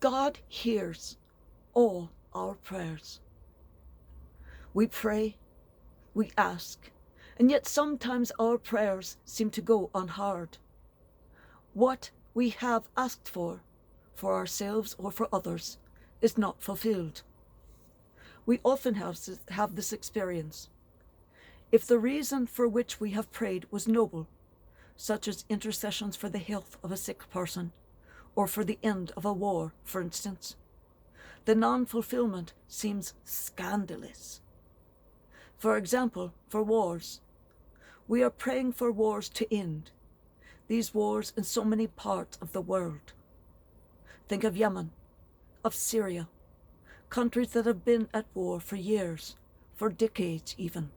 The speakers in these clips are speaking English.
God hears all our prayers. We pray, we ask, and yet sometimes our prayers seem to go unheard. What we have asked for ourselves or for others, is not fulfilled. We often have this experience. If the reason for which we have prayed was noble, such as intercessions for the health of a sick person, or for the end of a war, for instance, the non-fulfillment seems scandalous. For example, for wars. We are praying for wars to end, these wars in so many parts of the world. Think of Yemen, of Syria, countries that have been at war for years, for decades even.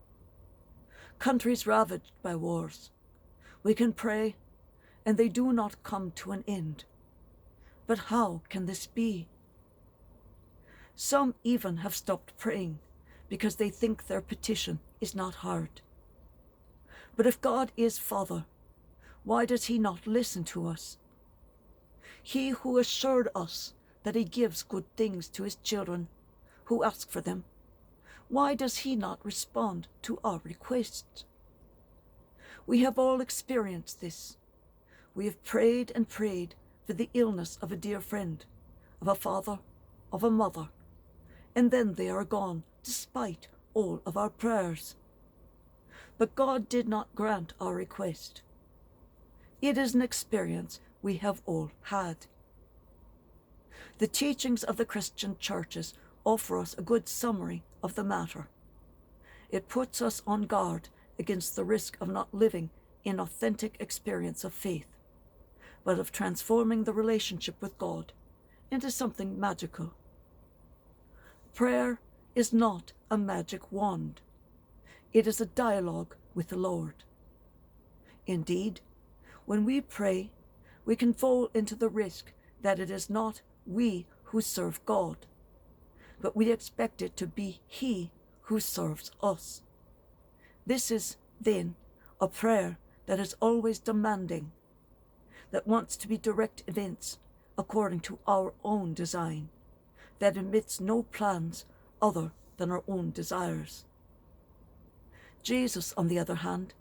Countries ravaged by wars. We can pray, and they do not come to an end. But how can this be? Some even have stopped praying because they think their petition is not heard. But if God is Father, why does he not listen to us? He who assured us that he gives good things to his children who ask for them, why does he not respond to our requests? We have all experienced this. We have prayed and prayed for the illness of a dear friend, of a father, of a mother, and then they are gone despite all of our prayers. But God did not grant our request. It is an experience we have all had. The teachings of the Christian churches offer us a good summary of the matter. It puts us on guard against the risk of not living in authentic experience of faith, but of transforming the relationship with God into something magical. Prayer is not a magic wand. It is a dialogue with the Lord. Indeed, when we pray, we can fall into the risk that it is not we who serve God, but we expect it to be he who serves us. This is, then, a prayer that is always demanding, that wants to be direct events according to our own design, that admits no plans other than our own desires. Jesus, on the other hand,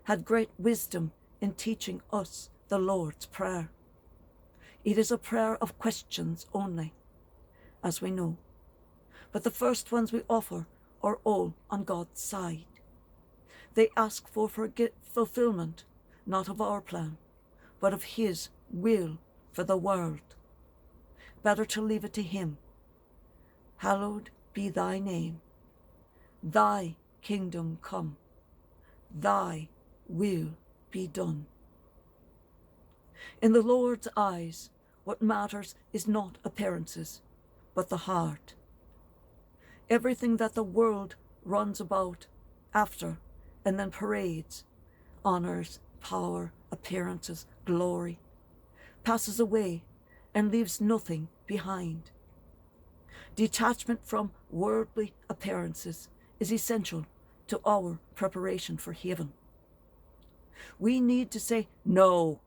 had great wisdom in teaching us the Lord's Prayer. It is a prayer of questions only, as we know, but the first ones we offer are all on God's side. They ask for fulfillment, not of our plan, but of his will for the world. Better to leave it to him. Hallowed be thy name. Thy kingdom come. Thy will be done. In the Lord's eyes, what matters is not appearances, but the heart. Everything that the world runs about after and then parades, honors, power, appearances, glory, passes away and leaves nothing behind. Detachment from worldly appearances is essential to our preparation for heaven. We need to say no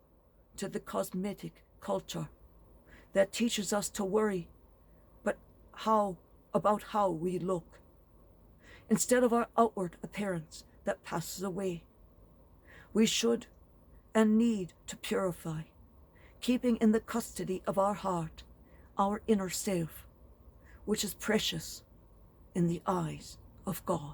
to the cosmetic culture that teaches us to worry about how we look, instead of our outward appearance that passes away. We should and need to purify, keeping in the custody of our heart our inner self, which is precious in the eyes of God.